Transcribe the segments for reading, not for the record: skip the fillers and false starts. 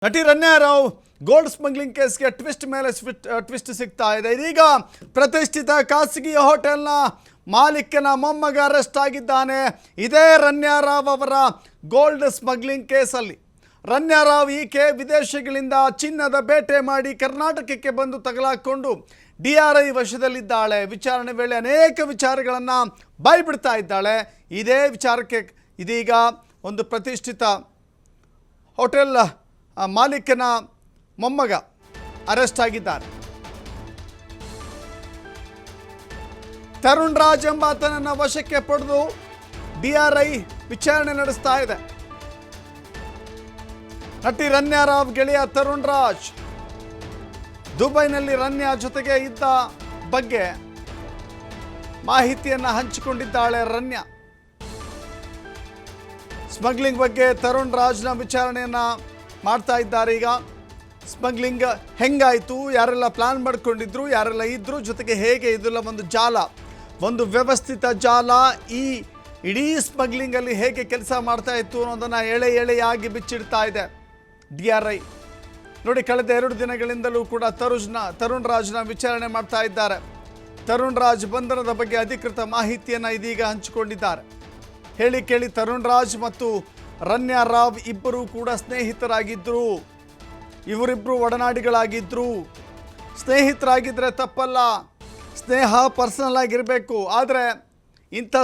ನಟಿ Ranya Rao gold smuggling ಕೇಸ್ಗೆ twist ಮೇಲೆ ಟ್ವಿಸ್ಟ್ ಸಿಗ್ತಾ ಇದೆ. ಇದೀಗ ಪ್ರತಿಷ್ಠಿತ ಖಾಸಗಿ ಹೋಟೆಲ್ನ ಮಾಲೀಕನ ಮೊಮ್ಮಗ ಅರೆಸ್ಟ್ ಆಗಿದ್ದಾನೆ. ಇದೇ ರನ್ಯಾ ರಾವ್ ಅವರ ಗೋಲ್ಡ್ ಸ್ಮಗ್ಲಿಂಗ್ ಕೇಸಲ್ಲಿ ರನ್ಯಾ ರಾವ್ ಈಕೆ ವಿದೇಶಗಳಿಂದ ಚಿನ್ನದ ಬೇಟೆ ಮಾಡಿ ಕರ್ನಾಟಕಕ್ಕೆ ಬಂದು ತಗಲಾಕೊಂಡು DRI ವಶದಲ್ಲಿದ್ದಾಳೆ. ವಿಚಾರಣೆ ವೇಳೆ ಅನೇಕ ವಿಚಾರಗಳನ್ನು ಬಾಯ್ಬಿಡ್ತಾ ಇದ್ದಾಳೆ. ಇದೇ ವಿಚಾರಕ್ಕೆ ಇದೀಗ ಒಂದು ಪ್ರತಿಷ್ಠಿತ ಹೋಟೆಲ್ ಮಾಲೀಕನ ಮೊಮ್ಮಗ ಅರೆಸ್ಟ್ ಆಗಿದ್ದಾರೆ. ತರುಣ್ ರಾಜ್ ಎಂಬಾತನನ್ನು ವಶಕ್ಕೆ ಪಡೆದು DRI ವಿಚಾರಣೆ ನಡೆಸ್ತಾ ಇದೆ. ನಟಿ ರನ್ಯಾ ರಾವ್ ಗೆಳೆಯ ತರುಣ್ ರಾಜ್ ದುಬೈನಲ್ಲಿ ರನ್ಯಾ ಜೊತೆಗೆ ಇದ್ದ ಬಗ್ಗೆ ಮಾಹಿತಿಯನ್ನು ಹಂಚಿಕೊಂಡಿದ್ದಾಳೆ. ರನ್ಯಾ ಸ್ಮಗ್ಲಿಂಗ್ ಬಗ್ಗೆ ತರುಣ್ ರಾಜ್ನ ವಿಚಾರಣೆಯನ್ನು ಮಾಡ್ತಾ ಇದ್ದಾರೆ. ಈಗ ಸ್ಮಗ್ಲಿಂಗ್ ಹೆಂಗಾಯಿತು, ಯಾರೆಲ್ಲ ಪ್ಲಾನ್ ಮಾಡ್ಕೊಂಡಿದ್ರು, ಯಾರೆಲ್ಲ ಇದ್ರು, ಜೊತೆಗೆ ಹೇಗೆ ಇದೆಲ್ಲ ಒಂದು ಜಾಲ, ಒಂದು ವ್ಯವಸ್ಥಿತ ಜಾಲ ಈ ಇಡೀ ಸ್ಮಗ್ಲಿಂಗಲ್ಲಿ ಹೇಗೆ ಕೆಲಸ ಮಾಡ್ತಾ ಇತ್ತು ಅನ್ನೋದನ್ನು ಎಳೆಯಾಗಿ ಬಿಚ್ಚಿಡ್ತಾ ಇದೆ DRI. ನೋಡಿ, ಕಳೆದ 2 ದಿನಗಳಿಂದಲೂ ಕೂಡ ತರುಣ್ ರಾಜ್ನ ವಿಚಾರಣೆ ಮಾಡ್ತಾ ಇದ್ದಾರೆ. ತರುಣ್ ರಾಜ್ ಬಂಧನದ ಬಗ್ಗೆ ಅಧಿಕೃತ ಮಾಹಿತಿಯನ್ನು ಇದೀಗ ಹಂಚಿಕೊಂಡಿದ್ದಾರೆ. ಹೇಳಿ ಕೇಳಿ ತರುಣ್ ರಾಜ್ ಮತ್ತು ರನ್ಯಾ ರಾವ್ ಇಬ್ಬರು ಕೂಡ ಸ್ನೇಹಿತರಾಗಿದ್ದರು. ಇವರಿಬ್ಬರು ಒಡನಾಡಿಗಳಾಗಿದ್ದರು. ಸ್ನೇಹಿತರಾಗಿದ್ದರೆ ತಪ್ಪಲ್ಲ, ಸ್ನೇಹ ಪರ್ಸನಲ್ ಆಗಿರಬೇಕು. ಆದರೆ ಇಂಥ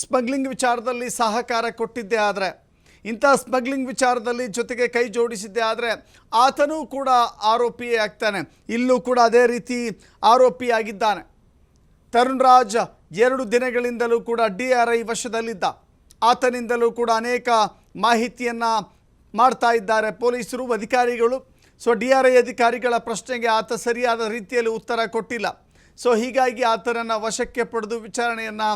ಸ್ಮಗ್ಲಿಂಗ್ ವಿಚಾರದಲ್ಲಿ ಸಹಕಾರ ಕೊಟ್ಟಿದ್ದೆ ಆದರೆ, ಇಂಥ ಸ್ಮಗ್ಲಿಂಗ್ ವಿಚಾರದಲ್ಲಿ ಜೊತೆಗೆ ಕೈ ಜೋಡಿಸಿದ್ದೆ ಆದರೆ ಆತನೂ ಕೂಡ ಆರೋಪಿಯೇ ಆಗ್ತಾನೆ. ಇಲ್ಲೂ ಕೂಡ ಅದೇ ರೀತಿ ಆರೋಪಿಯಾಗಿದ್ದಾನೆ. ತರುಣ್ ರಾಜ್ 2 ದಿನಗಳಿಂದಲೂ ಕೂಡ DRI ವಶದಲ್ಲಿದ್ದ. ಆತನಿಂದಲೂ ಕೂಡ ಅನೇಕ ಮಾಹಿತಿಯನ್ನು ಮಾಡ್ತಾ ಇದ್ದಾರೆ ಪೊಲೀಸರು, ಅಧಿಕಾರಿಗಳು. ಸೊ DRI ಅಧಿಕಾರಿಗಳ ಪ್ರಶ್ನೆಗೆ ಆತ ಸರಿಯಾದ ರೀತಿಯಲ್ಲಿ ಉತ್ತರ ಕೊಟ್ಟಿಲ್ಲ. ಸೊ ಹೀಗಾಗಿ ಆತನನ್ನು ವಶಕ್ಕೆ ಪಡೆದು ವಿಚಾರಣೆಯನ್ನು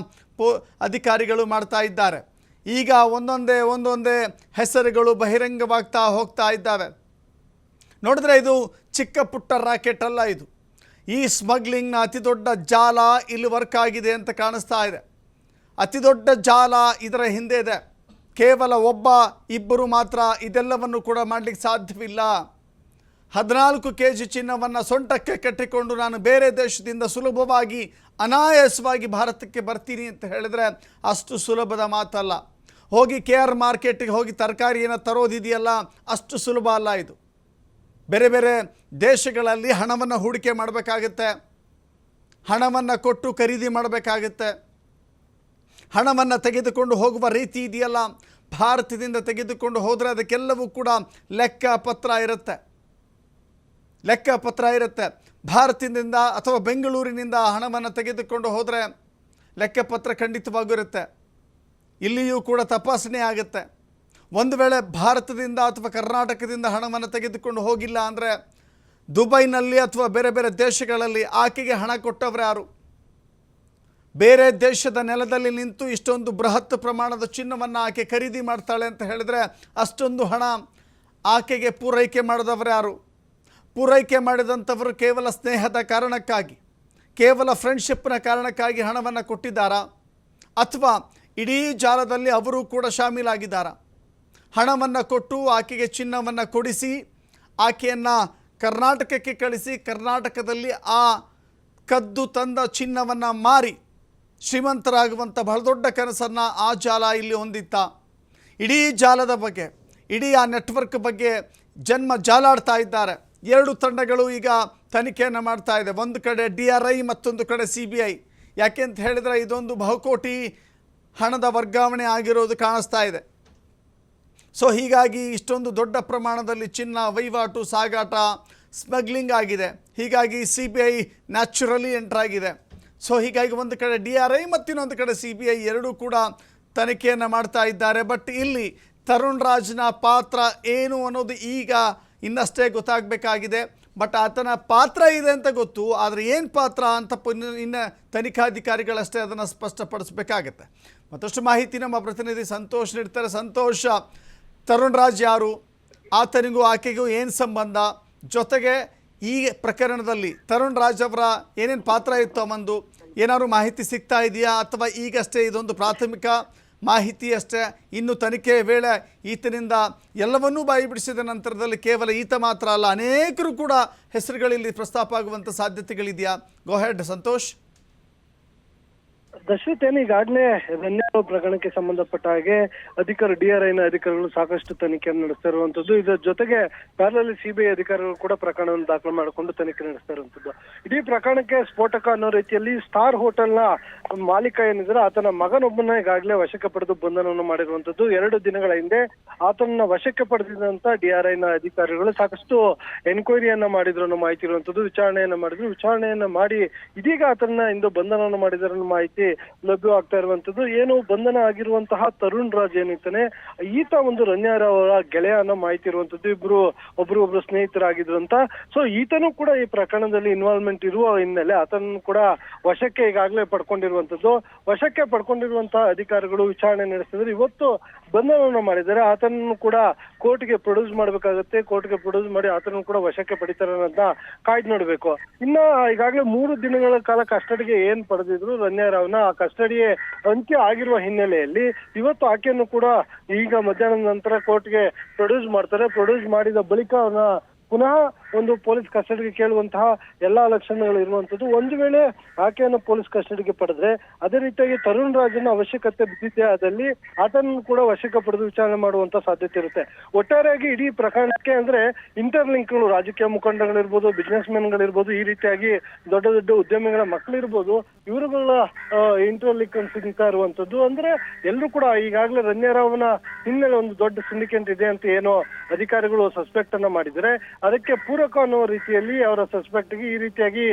ಅಧಿಕಾರಿಗಳು ಮಾಡ್ತಾ ಇದ್ದಾರೆ. ಈಗ ಒಂದೊಂದೇ ಹೆಸರುಗಳು ಬಹಿರಂಗವಾಗ್ತಾ ಹೋಗ್ತಾ ಇದ್ದಾವೆ. ನೋಡಿದ್ರೆ ಇದು ಚಿಕ್ಕ ಪುಟ್ಟ ರಾಕೆಟ್ ಅಲ್ಲ, ಇದು ಈ ಸ್ಮಗ್ಲಿಂಗ್ನ ಅತಿ ದೊಡ್ಡ ಜಾಲ ಇಲ್ಲಿ ವರ್ಕ್ ಆಗಿದೆ ಅಂತ ಕಾಣಿಸ್ತಾ ಇದೆ. ಅತಿ ದೊಡ್ಡ ಜಾಲ ಇದರ ಹಿಂದೆ ಇದೆ. ಕೇವಲ ಇಬ್ಬರು ಮಾತ್ರ ಇದೆಲ್ಲವನ್ನು ಕೂಡ ಮಾಡಲಿಕ್ಕೆ ಸಾಧ್ಯವಿಲ್ಲ. 14 kg ಚಿನ್ನವನ್ನು ಸೊಂಟಕ್ಕೆ ಕಟ್ಟಿಕೊಂಡು ನಾನು ಬೇರೆ ದೇಶದಿಂದ ಸುಲಭವಾಗಿ ಅನಾಯಾಸವಾಗಿ ಭಾರತಕ್ಕೆ ಬರ್ತೀನಿ ಅಂತ ಹೇಳಿದ್ರೆ ಅಷ್ಟು ಸುಲಭದ ಮಾತಲ್ಲ. ಹೋಗಿ KR ಮಾರ್ಕೆಟಿಗೆ ಹೋಗಿ ತರಕಾರಿಯನ್ನು ತರೋದಿದೆಯಲ್ಲ, ಅಷ್ಟು ಸುಲಭ ಅಲ್ಲ ಇದು. ಬೇರೆ ಬೇರೆ ದೇಶಗಳಲ್ಲಿ ಹಣವನ್ನು ಹೂಡಿಕೆ ಮಾಡಬೇಕಾಗುತ್ತೆ, ಹಣವನ್ನು ಕೊಟ್ಟು ಖರೀದಿ ಮಾಡಬೇಕಾಗುತ್ತೆ. ಹಣವನ್ನು ತೆಗೆದುಕೊಂಡು ಹೋಗುವ ರೀತಿ ಇದೆಯಲ್ಲ, ಭಾರತದಿಂದ ತೆಗೆದುಕೊಂಡು ಹೋದರೆ ಅದಕ್ಕೆಲ್ಲವೂ ಕೂಡ ಲೆಕ್ಕಪತ್ರ ಇರುತ್ತೆ. ಭಾರತದಿಂದ ಅಥವಾ ಬೆಂಗಳೂರಿನಿಂದ ಹಣವನ್ನು ತೆಗೆದುಕೊಂಡು ಹೋದರೆ ಲೆಕ್ಕಪತ್ರ ಖಂಡಿತವಾಗಿರುತ್ತೆ. ಇಲ್ಲಿಯೂ ಕೂಡ ತಪಾಸಣೆ ಆಗುತ್ತೆ. ಒಂದು ವೇಳೆ ಭಾರತದಿಂದ ಅಥವಾ ಕರ್ನಾಟಕದಿಂದ ಹಣವನ್ನು ತೆಗೆದುಕೊಂಡು ಹೋಗಿಲ್ಲ ಅಂದರೆ ದುಬೈನಲ್ಲಿ ಅಥವಾ ಬೇರೆ ಬೇರೆ ದೇಶಗಳಲ್ಲಿ ಆಕೆಗೆ ಹಣ ಕೊಟ್ಟವರು ಯಾರು? ಬೇರೆ ದೇಶದ ನೆಲದಲ್ಲಿ ನಿಂತು ಇಷ್ಟೊಂದು ಬೃಹತ್ ಪ್ರಮಾಣದ ಚಿನ್ನವನ್ನು ಆಕೆ ಖರೀದಿ ಮಾಡ್ತಾಳೆ ಅಂತ ಹೇಳಿದ್ರೆ ಅಷ್ಟೊಂದು ಹಣ ಆಕೆಗೆ ಪೂರೈಕೆ ಮಾಡಿದವರು ಯಾರು? ಪೂರೈಕೆ ಮಾಡಿದಂಥವರು ಕೇವಲ ಸ್ನೇಹದ ಕಾರಣಕ್ಕಾಗಿ, ಕೇವಲ ಫ್ರೆಂಡ್ಶಿಪ್ನ ಕಾರಣಕ್ಕಾಗಿ ಹಣವನ್ನು ಕೊಟ್ಟಿದ್ದಾರಾ, ಅಥವಾ ಇಡೀ ಜಾಲದಲ್ಲಿ ಅವರು ಕೂಡ ಶಾಮೀಲಾಗಿದ್ದಾರಾ? ಹಣವನ್ನು ಕೊಟ್ಟು ಆಕೆಗೆ ಚಿನ್ನವನ್ನು ಕೊಡಿಸಿ ಆಕೆಯನ್ನು ಕರ್ನಾಟಕಕ್ಕೆ ಕಳಿಸಿ ಕರ್ನಾಟಕದಲ್ಲಿ ಆ ಕದ್ದು ತಂದ ಚಿನ್ನವನ್ನು ಮಾರಿ ಶ್ರೀಮಂತರಾಗುವಂಥ ಬಹಳ ದೊಡ್ಡ ಕನಸನ್ನು ಆ ಜಾಲ ಇಲ್ಲಿ ಹೊಂದಿತ್ತ. ಇಡೀ ಜಾಲದ ಬಗ್ಗೆ, ಇಡೀ ಆ ನೆಟ್ವರ್ಕ್ ಬಗ್ಗೆ ಜಾಲಾಡ್ತಾ ಇದ್ದಾರೆ. 2 ತಂಡಗಳು ಈಗ ತನಿಖೆಯನ್ನು ಮಾಡ್ತಾ ಇದೆ. ಒಂದು ಕಡೆ DRI, ಮತ್ತೊಂದು ಕಡೆ CBI. ಯಾಕೆ ಅಂತ ಹೇಳಿದರೆ ಇದೊಂದು ಬಹುಕೋಟಿ ಹಣದ ವರ್ಗಾವಣೆ ಆಗಿರೋದು ಕಾಣಿಸ್ತಾ ಇದೆ. ಸೊ ಹೀಗಾಗಿ ಇಷ್ಟೊಂದು ದೊಡ್ಡ ಪ್ರಮಾಣದಲ್ಲಿ ಚಿನ್ನ ವಹಿವಾಟು, ಸಾಗಾಟ, ಸ್ಮಗ್ಲಿಂಗ್ ಆಗಿದೆ. ಹೀಗಾಗಿ CBI ನ್ಯಾಚುರಲಿ ಎಂಟ್ರಾಗಿದೆ. ಸೊ ಹೀಗಾಗಿ ಒಂದು ಕಡೆ DRI ಮತ್ತು ಇನ್ನೊಂದು ಕಡೆ CBI ಎರಡೂ ಕೂಡ ತನಿಖೆಯನ್ನು ಮಾಡ್ತಾ ಇದ್ದಾರೆ. ಬಟ್ ಇಲ್ಲಿ ತರುಣ್ ರಾಜ್ನ ಪಾತ್ರ ಏನು ಅನ್ನೋದು ಈಗ ಇನ್ನಷ್ಟೇ ಗೊತ್ತಾಗಬೇಕಾಗಿದೆ. ಬಟ್ ಆತನ ಪಾತ್ರ ಇದೆ ಅಂತ ಗೊತ್ತು, ಆದರೆ ಏನು ಪಾತ್ರ ಅಂತ ಇನ್ನು ತನಿಖಾಧಿಕಾರಿಗಳಷ್ಟೇ ಅದನ್ನು ಸ್ಪಷ್ಟಪಡಿಸಬೇಕಾಗತ್ತೆ. ಮತ್ತಷ್ಟು ಮಾಹಿತಿ ನಮ್ಮ ಪ್ರತಿನಿಧಿ ಸಂತೋಷ್ ನೀಡ್ತಾರೆ. ಸಂತೋಷ, ತರುಣ್ ರಾಜ್ ಯಾರು, ಆತನಿಗೂ ಆಕೆಗೂ ಏನು ಸಂಬಂಧ, ಜೊತೆಗೆ ಈ ಪ್ರಕರಣದಲ್ಲಿ ತರುಣ್ ರಾಜ್ ಅವರ ಏನೇನು ಪಾತ್ರ ಇತ್ತು ಅನ್ನೋದು ಏನಾದರೂ ಮಾಹಿತಿ ಸಿಗ್ತಾ ಇದೆಯಾ, ಅಥವಾ ಈಗಷ್ಟೇ ಇದೊಂದು ಪ್ರಾಥಮಿಕ ಮಾಹಿತಿ ಅಷ್ಟೇ. ಇನ್ನು ತನಿಖೆ ವೇಳೆ ಈತನಿಂದ ಎಲ್ಲವನ್ನೂ ಬಾಯಿ ಬಿಡಿಸಿದ ನಂತರದಲ್ಲಿ ಕೇವಲ ಈತ ಮಾತ್ರ ಅಲ್ಲ, ಅನೇಕರು ಕೂಡ ಹೆಸರುಗಳಲ್ಲಿ ಪ್ರಸ್ತಾಪ ಆಗುವಂಥ ಸಾಧ್ಯತೆಗಳಿದೆಯಾ? ಗೋ ಹೆಡ್ ಸಂತೋಷ್. ದಶರಥ್, ಈಗಾಗಲೇ ರನ್ಯಾರಾವ್ ಪ್ರಕರಣಕ್ಕೆ ಸಂಬಂಧಪಟ್ಟ ಹಾಗೆ ಡಿಆರ್ಐನ ಅಧಿಕಾರಿಗಳು ಸಾಕಷ್ಟು ತನಿಖೆಯನ್ನು ನಡೆಸ್ತಾ ಇರುವಂತದ್ದು. ಇದರ ಜೊತೆಗೆ ಪ್ಯಾರಲಲ್ ಸಿಬಿಐ ಅಧಿಕಾರಿಗಳು ಕೂಡ ಪ್ರಕರಣವನ್ನು ದಾಖಲು ಮಾಡಿಕೊಂಡು ತನಿಖೆ ನಡೆಸ್ತಾ ಇರುವಂತದ್ದು. ಇಡೀ ಪ್ರಕರಣಕ್ಕೆ ಸ್ಫೋಟಕ ಅನ್ನೋ ರೀತಿಯಲ್ಲಿ ಸ್ಟಾರ್ ಹೋಟೆಲ್ನ ಮಾಲೀಕ ಏನಿದ್ರೆ ಆತನ ಮಗನೊಬ್ಬನ ಈಗಾಗಲೇ ವಶಕ್ಕೆ ಪಡೆದು ಬಂಧನವನ್ನು ಮಾಡಿರುವಂತದ್ದು. 2 ದಿನಗಳ ಹಿಂದೆ ಆತನ ವಶಕ್ಕೆ ಪಡೆದಿದ್ದಂತ ಡಿಆರ್ಐನ ಅಧಿಕಾರಿಗಳು ಸಾಕಷ್ಟು ಎನ್ಕ್ವೈರಿಯನ್ನ ಮಾಡಿದ್ರು ಅನ್ನೋ ಮಾಹಿತಿ ಇರುವಂತದ್ದು. ವಿಚಾರಣೆಯನ್ನ ಮಾಡಿ ಇದೀಗ ಆತನ ಇಂದು ಬಂಧನವನ್ನು ಮಾಡಿದ್ರ ಮಾಹಿತಿ ಲಭ್ಯವಾಗ್ತಾ ಇರುವಂತದ್ದು. ಏನು ಬಂಧನ ಆಗಿರುವಂತಹ ತರುಣ್ ರಾಜ್ ಏನಿರ್ತಾನೆ, ಈತ ಒಂದು ರನ್ಯಾರಾವ್ ಅವರ ಗೆಳೆಯ ಅನ್ನೋ ಮಾಹಿತಿ ಇರುವಂತದ್ದು. ಒಬ್ರು ಸ್ನೇಹಿತರಾಗಿದ್ರು ಅಂತ. ಸೊ ಈತನು ಕೂಡ ಈ ಪ್ರಕರಣದಲ್ಲಿ ಇನ್ವಾಲ್ವ್ಮೆಂಟ್ ಇರುವ ಹಿನ್ನೆಲೆ ಆತನನ್ನು ಕೂಡ ವಶಕ್ಕೆ ಈಗಾಗಲೇ ಪಡ್ಕೊಂಡಿರುವಂತದ್ದು. ವಶಕ್ಕೆ ಪಡ್ಕೊಂಡಿರುವಂತಹ ಅಧಿಕಾರಿಗಳು ವಿಚಾರಣೆ ನಡೆಸಿದ್ರೆ ಇವತ್ತು ಬಂಧನವನ್ನು ಮಾಡಿದ್ದಾರೆ. ಆತನನ್ನು ಕೂಡ ಕೋರ್ಟ್ಗೆ ಪ್ರೊಡ್ಯೂಸ್ ಮಾಡ್ಬೇಕಾಗತ್ತೆ. ಕೋರ್ಟ್ಗೆ ಪ್ರೊಡ್ಯೂಸ್ ಮಾಡಿ ಆತನನ್ನು ಕೂಡ ವಶಕ್ಕೆ ಪಡಿತಾರೆ ಅಂತ ಕಾಯ್ದು ನೋಡ್ಬೇಕು. ಇನ್ನ ಈಗಾಗಲೇ 3 ದಿನಗಳ ಕಾಲ ಕಸ್ಟಡಿಗೆ ಏನ್ ಪಡೆದಿದ್ರು ರನ್ಯಾರಾವ್ನ, ಆ ಕಸ್ಟಡಿಯೇ ಅಂತ್ಯ ಆಗಿರುವ ಹಿನ್ನೆಲೆಯಲ್ಲಿ ಇವತ್ತು ಆಕೆಯನ್ನು ಕೂಡ ಈಗ ಮಧ್ಯಾಹ್ನದ ನಂತರ ಕೋರ್ಟ್ಗೆ ಪ್ರೊಡ್ಯೂಸ್ ಮಾಡ್ತಾರೆ. ಪ್ರೊಡ್ಯೂಸ್ ಮಾಡಿದ ಬಳಿಕ ಅವನ ಪುನಃ ಒಂದು ಪೊಲೀಸ್ ಕಸ್ಟಡಿಗೆ ಕೇಳುವಂತಹ ಎಲ್ಲಾ ಲಕ್ಷಣಗಳು ಇರುವಂತದ್ದು. ಒಂದು ವೇಳೆ ಆಕೆಯನ್ನು ಪೊಲೀಸ್ ಕಸ್ಟಡಿಗೆ ಪಡೆದ್ರೆ ಅದೇ ರೀತಿಯಾಗಿ ತರುಣ್ ರಾಜನ ಅವಶ್ಯಕತೆ ಬಿದ್ದಿದೆ, ಅದಲ್ಲಿ ಆತನನ್ನು ಕೂಡ ವಶಕ್ಕೆ ಪಡೆದು ವಿಚಾರಣೆ ಮಾಡುವಂತ ಸಾಧ್ಯತೆ ಇರುತ್ತೆ. ಒಟ್ಟಾರೆಯಾಗಿ ಇಡೀ ಪ್ರಕರಣಕ್ಕೆ ಅಂದ್ರೆ ಇಂಟರ್ಲಿಂಕ್ಗಳು, ರಾಜಕೀಯ ಮುಖಂಡಗಳಿರ್ಬೋದು, ಬಿಸ್ನೆಸ್ ಮೆನ್ಗಳಿರ್ಬೋದು, ಈ ರೀತಿಯಾಗಿ ದೊಡ್ಡ ದೊಡ್ಡ ಉದ್ಯಮಿಗಳ ಮಕ್ಕಳಿರ್ಬೋದು, ಇವರುಗಳ ಇಂಟರ್ಲಿಂಕ್ ಸಿಗ್ತಾ ಇರುವಂತದ್ದು. ಅಂದ್ರೆ ಎಲ್ಲರೂ ಕೂಡ ಈಗಾಗಲೇ ರನ್ಯಾರಾವ್ನ ಹಿನ್ನೆಲೆ ಒಂದು ದೊಡ್ಡ ಸಿಂಡಿಕೇಟ್ ಇದೆ ಅಂತ ಏನೋ ಅಧಿಕಾರಿಗಳು ಸಸ್ಪೆಕ್ಟ್ ಅನ್ನ ಮಾಡಿದರೆ ಅದಕ್ಕೆ ಪೂರಕ ಅನ್ನೋ ರೀತಿಯಲ್ಲಿ ಅವರ ಸಸ್ಪೆಕ್ಟ್ಗೆ ಈ ರೀತಿಯಾಗಿ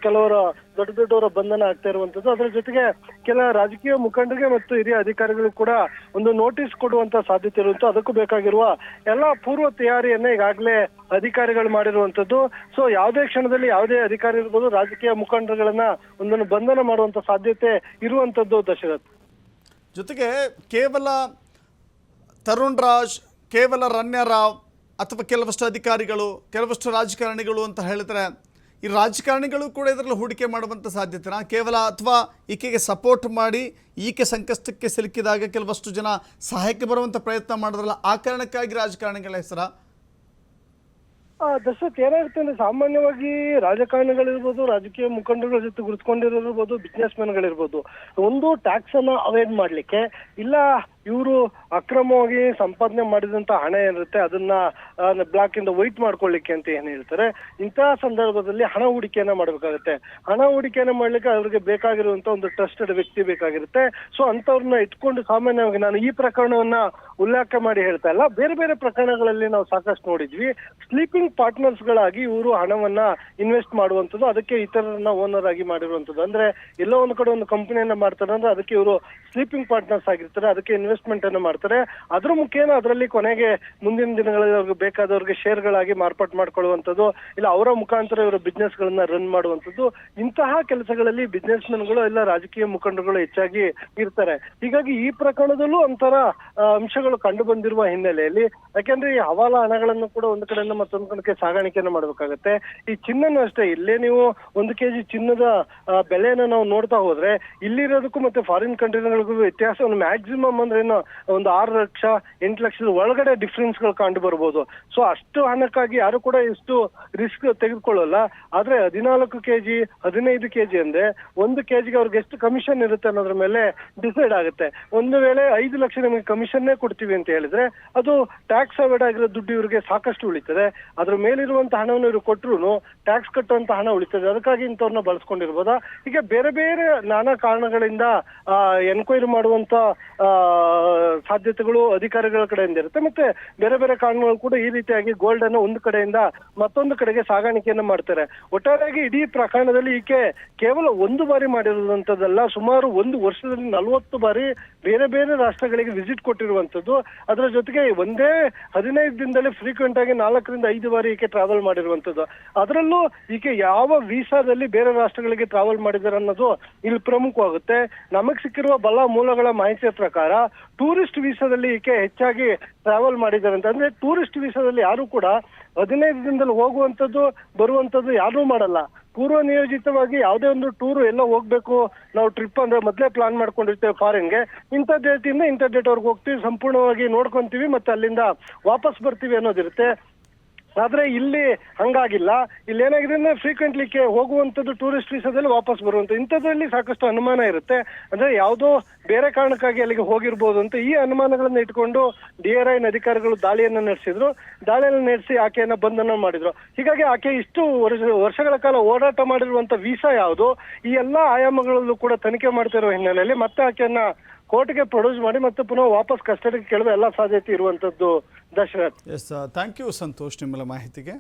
ಕೆಲವರ ದೊಡ್ಡವರ ಬಂಧನ ಆಗ್ತಾ ಇರುವಂತದ್ದು. ಅದರ ಜೊತೆಗೆ ಕೆಲ ರಾಜಕೀಯ ಮುಖಂಡರಿಗೆ ಮತ್ತು ಹಿರಿಯ ಅಧಿಕಾರಿಗಳು ಕೂಡ ಒಂದು ನೋಟಿಸ್ ಕೊಡುವಂತ ಸಾಧ್ಯತೆ ಇರುವಂತ. ಅದಕ್ಕೂ ಬೇಕಾಗಿರುವ ಎಲ್ಲಾ ಪೂರ್ವ ತಯಾರಿಯನ್ನ ಈಗಾಗಲೇ ಅಧಿಕಾರಿಗಳು ಮಾಡಿರುವಂತದ್ದು. ಸೊ ಯಾವುದೇ ಕ್ಷಣದಲ್ಲಿ ಯಾವುದೇ ಅಧಿಕಾರಿ ಇರ್ಬೋದು, ರಾಜಕೀಯ ಮುಖಂಡರುಗಳನ್ನ ಒಂದನ್ನು ಬಂಧನ ಮಾಡುವಂತ ಸಾಧ್ಯತೆ ಇರುವಂತದ್ದು ದಶರಥ್. ಜೊತೆಗೆ ಕೇವಲ ತರುಣ್ ರಾಜ್, ಕೇವಲ ರನ್ಯಾರಾವ್ ಅಥವಾ ಕೆಲವಷ್ಟು ಅಧಿಕಾರಿಗಳು, ಕೆಲವಷ್ಟು ರಾಜಕಾರಣಿಗಳು ಅಂತ ಹೇಳಿದ್ರೆ, ಈ ರಾಜಕಾರಣಿಗಳು ಕೂಡ ಇದರಲ್ಲಿ ಹೂಡಿಕೆ ಮಾಡುವಂಥ ಸಾಧ್ಯತೆನಾ ಕೇವಲ, ಅಥವಾ ಈಕೆಗೆ ಸಪೋರ್ಟ್ ಮಾಡಿ ಈಕೆ ಸಂಕಷ್ಟಕ್ಕೆ ಸಿಲುಕಿದಾಗ ಕೆಲವಷ್ಟು ಜನ ಸಹಾಯಕ್ಕೆ ಬರುವಂಥ ಪ್ರಯತ್ನ ಮಾಡಿದ್ರಲ್ಲ, ಆ ಕಾರಣಕ್ಕಾಗಿ ರಾಜಕಾರಣಿಗಳ ಹೆಸರ? ದಶರಥ್, ಏನಾಗುತ್ತೆ ಅಂದ್ರೆ ಸಾಮಾನ್ಯವಾಗಿ ರಾಜಕಾರಣಿಗಳಿರ್ಬೋದು, ರಾಜಕೀಯ ಮುಖಂಡಗಳ ಜೊತೆ ಗುರುತಿಕೊಂಡಿರೋರ್ಬೋದು, ಬಿಸ್ನೆಸ್ ಮೆನ್ಗಳಿರ್ಬೋದು, ಒಂದು ಟ್ಯಾಕ್ಸ್ ಅನ್ನ ಅವಾಯ್ಡ್ ಮಾಡ್ಲಿಕ್ಕೆ, ಇಲ್ಲ ಇವರು ಅಕ್ರಮವಾಗಿ ಸಂಪಾದನೆ ಮಾಡಿದಂತ ಹಣ ಏನಿರುತ್ತೆ ಅದನ್ನ ಬ್ಲಾಕ್ ಇಂದ ವೈಟ್ ಮಾಡ್ಕೊಳ್ಳಿಕ್ಕೆ ಅಂತ ಏನ್ ಹೇಳ್ತಾರೆ, ಇಂತಹ ಸಂದರ್ಭದಲ್ಲಿ ಹಣ ಹೂಡಿಕೆಯನ್ನ ಮಾಡ್ಬೇಕಾಗುತ್ತೆ. ಹಣ ಹೂಡಿಕೆಯನ್ನ ಮಾಡ್ಲಿಕ್ಕೆ ಅವ್ರಿಗೆ ಬೇಕಾಗಿರುವಂತ ಒಂದು ಟ್ರಸ್ಟೆಡ್ ವ್ಯಕ್ತಿ ಬೇಕಾಗಿರುತ್ತೆ. ಸೊ ಅಂತವ್ರನ್ನ ಇಟ್ಕೊಂಡು ಸಾಮಾನ್ಯವಾಗಿ, ನಾನು ಈ ಪ್ರಕರಣವನ್ನ ಉಲ್ಲೇಖ ಮಾಡಿ ಹೇಳ್ತಾ ಇಲ್ಲ, ಬೇರೆ ಬೇರೆ ಪ್ರಕರಣಗಳಲ್ಲಿ ನಾವು ಸಾಕಷ್ಟು ನೋಡಿದ್ವಿ. ಸ್ಲೀಪಿಂಗ್ ಪಾರ್ಟ್ನರ್ಸ್ ಗಳಾಗಿ ಇವರು ಹಣವನ್ನ ಇನ್ವೆಸ್ಟ್ ಮಾಡುವಂಥದ್ದು, ಅದಕ್ಕೆ ಇತರರನ್ನ ಓನರ್ ಆಗಿ ಮಾಡಿರುವಂಥದ್ದು. ಅಂದ್ರೆ ಎಲ್ಲೋ ಒಂದು ಕಡೆ ಒಂದು ಕಂಪನಿಯನ್ನ ಮಾಡ್ತಾರೆ ಅಂದ್ರೆ ಅದಕ್ಕೆ ಇವರು ಸ್ಲೀಪಿಂಗ್ ಪಾರ್ಟ್ನರ್ಸ್ ಆಗಿರ್ತಾರೆ, ಅದಕ್ಕೆ ಇನ್ವೆಸ್ಟ್ಮೆಂಟ್ ಅನ್ನು ಮಾಡ್ತಾರೆ. ಅದ್ರ ಮುಖೇನ ಅದರಲ್ಲಿ ಕೊನೆಗೆ ಮುಂದಿನ ದಿನಗಳಲ್ಲಿ ಅವ್ರಿಗೆ ಬೇಕಾದವ್ರಿಗೆ ಶೇರ್ಗಳಾಗಿ ಮಾರ್ಪಾಟ್ ಮಾಡ್ಕೊಳ್ಳುವಂಥದ್ದು, ಇಲ್ಲ ಅವರ ಮುಖಾಂತರ ಇವರ ಬಿಸ್ನೆಸ್ ಗಳನ್ನ ರನ್ ಮಾಡುವಂಥದ್ದು. ಇಂತಹ ಕೆಲಸಗಳಲ್ಲಿ ಬಿಸ್ನೆಸ್ ಮೆನ್ಗಳು ಇಲ್ಲ ರಾಜಕೀಯ ಮುಖಂಡರುಗಳು ಹೆಚ್ಚಾಗಿ ಇರ್ತಾರೆ. ಹೀಗಾಗಿ ಈ ಪ್ರಕರಣದಲ್ಲೂ ಒಂಥರ ಅಂಶಗಳು ಕಂಡು ಬಂದಿರುವ ಹಿನ್ನೆಲೆಯಲ್ಲಿ, ಯಾಕೆಂದ್ರೆ ಈ ಹವಾಲಾ ಹಣಗಳನ್ನು ಕೂಡ ಒಂದು ಕಡೆಯಿಂದ ಮತ್ತೊಂದು ಕಡೆಗೆ ಸಾಗಾಣಿಕೆಯನ್ನು ಮಾಡ್ಬೇಕಾಗತ್ತೆ. ಈ ಚಿನ್ನನು ಅಷ್ಟೇ, ಇಲ್ಲೇ ನೀವು 1 kg ಚಿನ್ನದ ಬೆಲೆಯನ್ನು ನಾವು ನೋಡ್ತಾ ಹೋದ್ರೆ ಇಲ್ಲಿರೋದಕ್ಕೂ ಮತ್ತೆ ಫಾರಿನ್ ಕಂಟ್ರಿಗಳಿಗೂ ವ್ಯತ್ಯಾಸ ಮ್ಯಾಕ್ಸಿಮಮ್ ಅಂದ್ರೆ ಒಂದು 6 ಲಕ್ಷ 8 ಲಕ್ಷದ ಒಳಗಡೆ ಡಿಫ್ರೆನ್ಸ್ ಗಳು ಕಂಡು ಬರ್ಬೋದು. ಸೊ ಅಷ್ಟು ಹಣಕ್ಕಾಗಿ ಯಾರು ಕೂಡ ಇಷ್ಟು ರಿಸ್ಕ್ ತೆಗೆದುಕೊಳ್ಳಲ್ಲ. ಆದ್ರೆ 14 kg 15 kg ಅಂದ್ರೆ 1 kgಗೆ ಅವ್ರಿಗೆ ಎಷ್ಟು ಕಮಿಷನ್ ಇರುತ್ತೆ ಅನ್ನೋದ್ರ ಮೇಲೆ ಡಿಸೈಡ್ ಆಗುತ್ತೆ. ಒಂದು ವೇಳೆ 5 ಲಕ್ಷ ನಿಮಗೆ ಕಮಿಷನ್ನೇ ಕೊಡ್ತೀವಿ ಅಂತ ಹೇಳಿದ್ರೆ ಅದು ಟ್ಯಾಕ್ಸ್ ಅವಾಯ್ಡ್ ಆಗಿರೋ ದುಡ್ಡು ಇವರಿಗೆ ಸಾಕಷ್ಟು ಉಳಿತದೆ. ಅದ್ರ ಮೇಲಿರುವಂತ ಹಣವನ್ನು ಇವರು ಕೊಟ್ಟರು ಟ್ಯಾಕ್ಸ್ ಕಟ್ಟುವಂತ ಹಣ ಉಳಿತದೆ. ಅದಕ್ಕಾಗಿ ಇಂಥವ್ರನ್ನ ಬಳಸ್ಕೊಂಡಿರ್ಬೋದಾ. ಹೀಗೆ ಬೇರೆ ಬೇರೆ ನಾನಾ ಕಾರಣಗಳಿಂದ ಎನ್ಕ್ವೈರಿ ಮಾಡುವಂತ ಸಾಧ್ಯತೆಗಳು ಅಧಿಕಾರಿಗಳ ಕಡೆಯಿಂದ ಇರುತ್ತೆ. ಮತ್ತೆ ಬೇರೆ ಬೇರೆ ಕಾರಣಗಳು ಕೂಡ ಈ ರೀತಿಯಾಗಿ ಗೋಲ್ಡ್ ಅನ್ನು ಒಂದು ಕಡೆಯಿಂದ ಮತ್ತೊಂದು ಕಡೆಗೆ ಸಾಗಾಣಿಕೆಯನ್ನ ಮಾಡ್ತಾರೆ. ಒಟ್ಟಾರೆಯಾಗಿ ಇಡೀ ಪ್ರಕರಣದಲ್ಲಿ ಈಕೆ ಕೇವಲ 1 ಬಾರಿ ಮಾಡಿರುವಂತದ್ದಲ್ಲ, ಸುಮಾರು 1 ವರ್ಷದಲ್ಲಿ 40 ಬಾರಿ ಬೇರೆ ಬೇರೆ ರಾಷ್ಟ್ರಗಳಿಗೆ ವಿಸಿಟ್ ಕೊಟ್ಟಿರುವಂತದ್ದು. ಅದರ ಜೊತೆಗೆ ಒಂದೇ 15 ದಿನದಲ್ಲಿ ಫ್ರೀಕ್ವೆಂಟ್ ಆಗಿ 4 ರಿಂದ 5 ಬಾರಿ ಈಕೆ ಟ್ರಾವೆಲ್ ಮಾಡಿರುವಂತದ್ದು. ಅದರಲ್ಲೂ ಈಕೆ ಯಾವ ವೀಸಾದಲ್ಲಿ ಬೇರೆ ರಾಷ್ಟ್ರಗಳಿಗೆ ಟ್ರಾವೆಲ್ ಮಾಡಿದ್ದಾರೆ ಅನ್ನೋದು ಇಲ್ಲಿ ಪ್ರಮುಖವಾಗುತ್ತೆ. ನಮಗ್ ಸಿಕ್ಕಿರುವ ಬಲ ಮೂಲಗಳ ಮಾಹಿತಿಯ ಪ್ರಕಾರ ಟೂರಿಸ್ಟ್ ವೀಸಾದಲ್ಲಿ ಈಕೆ ಹೆಚ್ಚಾಗಿ ಟ್ರಾವೆಲ್ ಮಾಡಿದ್ದಾರೆ ಅಂತ. ಅಂದ್ರೆ ಟೂರಿಸ್ಟ್ ವೀಸಾದಲ್ಲಿ ಯಾರು ಕೂಡ 15 ದಿನದಲ್ಲಿ ಹೋಗುವಂಥದ್ದು ಬರುವಂಥದ್ದು ಯಾರೂ ಮಾಡಲ್ಲ. ಪೂರ್ವ ನಿಯೋಜಿತವಾಗಿ ಯಾವುದೇ ಒಂದು ಟೂರ್ ಎಲ್ಲ ಹೋಗ್ಬೇಕು, ನಾವು ಟ್ರಿಪ್ ಅಂದ್ರೆ ಮೊದಲೇ ಪ್ಲಾನ್ ಮಾಡ್ಕೊಂಡಿರ್ತೇವೆ ಫಾರಿನ್ಗೆ, ಇಂಥ ಡೇಟಿಂದ ಇಂಥ ಡೇಟ್ ಅವ್ರಿಗೆ ಹೋಗ್ತೀವಿ, ಸಂಪೂರ್ಣವಾಗಿ ನೋಡ್ಕೊಂತೀವಿ, ಮತ್ತೆ ಅಲ್ಲಿಂದ ವಾಪಸ್ ಬರ್ತೀವಿ ಅನ್ನೋದಿರುತ್ತೆ. ಆದ್ರೆ ಇಲ್ಲಿ ಹಂಗಾಗಿಲ್ಲ. ಇಲ್ಲಿ ಏನಾಗಿದೆ ಅಂದ್ರೆ ಫ್ರೀಕ್ವೆಂಟ್ಲಿ ಹೋಗುವಂಥದ್ದು ಟೂರಿಸ್ಟ್ ವೀಸಾದಲ್ಲಿ ವಾಪಸ್ ಬರುವಂತ ಇಂಥದ್ರಲ್ಲಿ ಸಾಕಷ್ಟು ಅನುಮಾನ ಇರುತ್ತೆ. ಅಂದ್ರೆ ಯಾವುದೋ ಬೇರೆ ಕಾರಣಕ್ಕಾಗಿ ಅಲ್ಲಿಗೆ ಹೋಗಿರ್ಬೋದು ಅಂತ ಈ ಅನುಮಾನಗಳನ್ನ ಇಟ್ಕೊಂಡು DRIನ ಅಧಿಕಾರಿಗಳು ದಾಳಿಯನ್ನ ನಡೆಸಿ ಆಕೆಯನ್ನ ಬಂಧನ ಮಾಡಿದ್ರು. ಹೀಗಾಗಿ ಆಕೆ ಇಷ್ಟು ವರ್ಷಗಳ ಕಾಲ ಓಡಾಟ ಮಾಡಿರುವಂತ ವೀಸಾ ಯಾವುದು, ಈ ಎಲ್ಲಾ ಆಯಾಮಗಳಲ್ಲೂ ಕೂಡ ತನಿಖೆ ಮಾಡ್ತಾ ಇರುವ ಹಿನ್ನೆಲೆಯಲ್ಲಿ ಮತ್ತೆ ಆಕೆಯನ್ನ ಕೋರ್ಟ್ಗೆ ಪ್ರೊಡ್ಯೂಸ್ ಮಾಡಿ ಮತ್ತೆ ಪುನಃ ವಾಪಸ್ ಕಸ್ಟಡಿಗೆ ಕೇಳುವ ಎಲ್ಲ ಸಾಧ್ಯತೆ ಇರುವಂತದ್ದು. Dasharath. Yes, thank you Santosh ನಿಮ್ಮೆಲ್ಲ ಮಾಹಿತಿಗೆ.